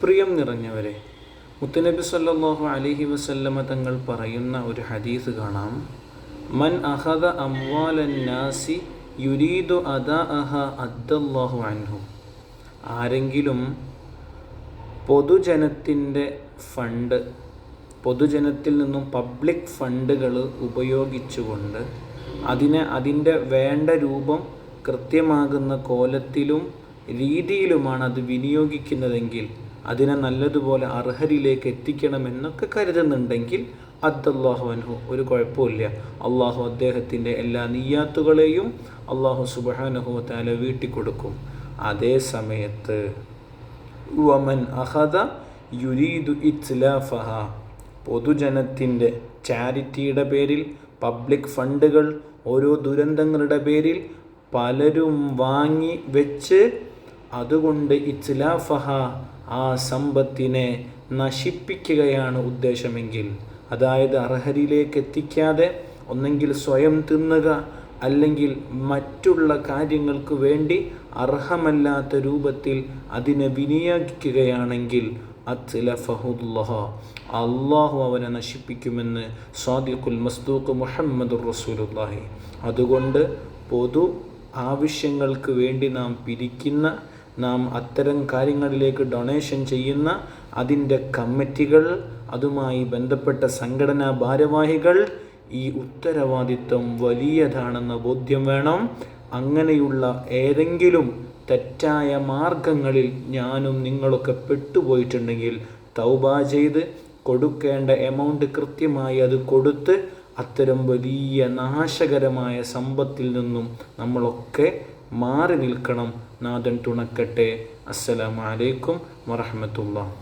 പ്രിയം നിറഞ്ഞവരെ, മുത്തുനബി സല്ലല്ലാഹു അലൈഹി വസല്ലമ തങ്ങൾ പറയുന്ന ഒരു ഹദീസ് കാണാം. മൻ അഖദ അംവാലൻ നാസി യുരീദു അദാഅഹ അദ്ദല്ലാഹു അൻഹു. ആരെങ്കിലും പൊതുജനത്തിൻ്റെ ഫണ്ട്, പൊതുജനത്തിൽ നിന്നും പബ്ലിക് ഫണ്ടുകൾ ഉപയോഗിച്ചുകൊണ്ട് അതിൻ്റെ വേണ്ട രൂപം കൃത്യമാകുന്ന കോലത്തിലും രീതിയിലുമാണ് അത് വിനിയോഗിക്കുന്നതെങ്കിൽ, അതിനെ നല്ലതുപോലെ അർഹരിലേക്ക് എത്തിക്കണമെന്നൊക്കെ കരുതുന്നുണ്ടെങ്കിൽ അദ്ദല്ലാഹു അൻഹു, ഒരു കുഴപ്പമില്ല. അള്ളാഹു അദ്ദേഹത്തിൻ്റെ എല്ലാ നിയ്യാത്തുകളെയും അള്ളാഹു സുബ്ഹാനഹു വ തആല വീട്ടിക്കൊടുക്കും. അതേ സമയത്ത് വമൻ അഖദ യുരീദു ഇത്ലാഫഹ, പൊതുജനത്തിൻ്റെ ചാരിറ്റിയുടെ പേരിൽ, പബ്ലിക് ഫണ്ടുകൾ ഓരോ ദുരന്തങ്ങളുടെ പേരിൽ പലരും വാങ്ങി വെച്ച് അതുകൊണ്ട് ഇത്ലാഫഹ, ആ സമ്പത്തിനെ നശിപ്പിക്കുകയാണ് ഉദ്ദേശമെങ്കിൽ, അതായത് അർഹരിലേക്ക് എത്തിക്കാതെ ഒന്നെങ്കിൽ സ്വയം തിന്നുക, അല്ലെങ്കിൽ മറ്റുള്ള കാര്യങ്ങൾക്ക് വേണ്ടി അർഹമല്ലാത്ത രൂപത്തിൽ അതിനെ വിനിയോഗിക്കുകയാണെങ്കിൽ അത്ലഫഹുല്ലാഹ, അള്ളാഹു അവനെ നശിപ്പിക്കുമെന്ന് സ്വാദിഖുൽ മസ്ദൂഖ് മുഹമ്മദുർ റസൂലുള്ളാഹി. അതുകൊണ്ട് പൊതു ആവശ്യങ്ങൾക്ക് വേണ്ടി നാം പിരിക്കുന്ന, നാം അത്തരം കാര്യങ്ങളിലേക്ക് ഡൊണേഷൻ ചെയ്യുന്ന അതിൻ്റെ കമ്മിറ്റികൾ, അതുമായി ബന്ധപ്പെട്ട സംഘടനാ ഭാരവാഹികൾ, ഈ ഉത്തരവാദിത്വം വലിയതാണെന്ന ബോധ്യം വേണം. അങ്ങനെയുള്ള ഏതെങ്കിലും തെറ്റായ മാർഗങ്ങളിൽ ഞാനും നിങ്ങളൊക്കെ പെട്ടുപോയിട്ടുണ്ടെങ്കിൽ തൗബ ചെയ്ത് കൊടുക്കേണ്ട എമൗണ്ട് കൃത്യമായി അത് കൊടുത്ത് അത്തരം വലിയ നാശകരമായ സമ്പത്തിൽ നിന്നും നമ്മളൊക്കെ മാറി നിൽക്കണം. നാഥൻ തുണക്കട്ടെ. അസ്സലാമു അലൈക്കും വറഹ്മത്തുള്ളാഹി.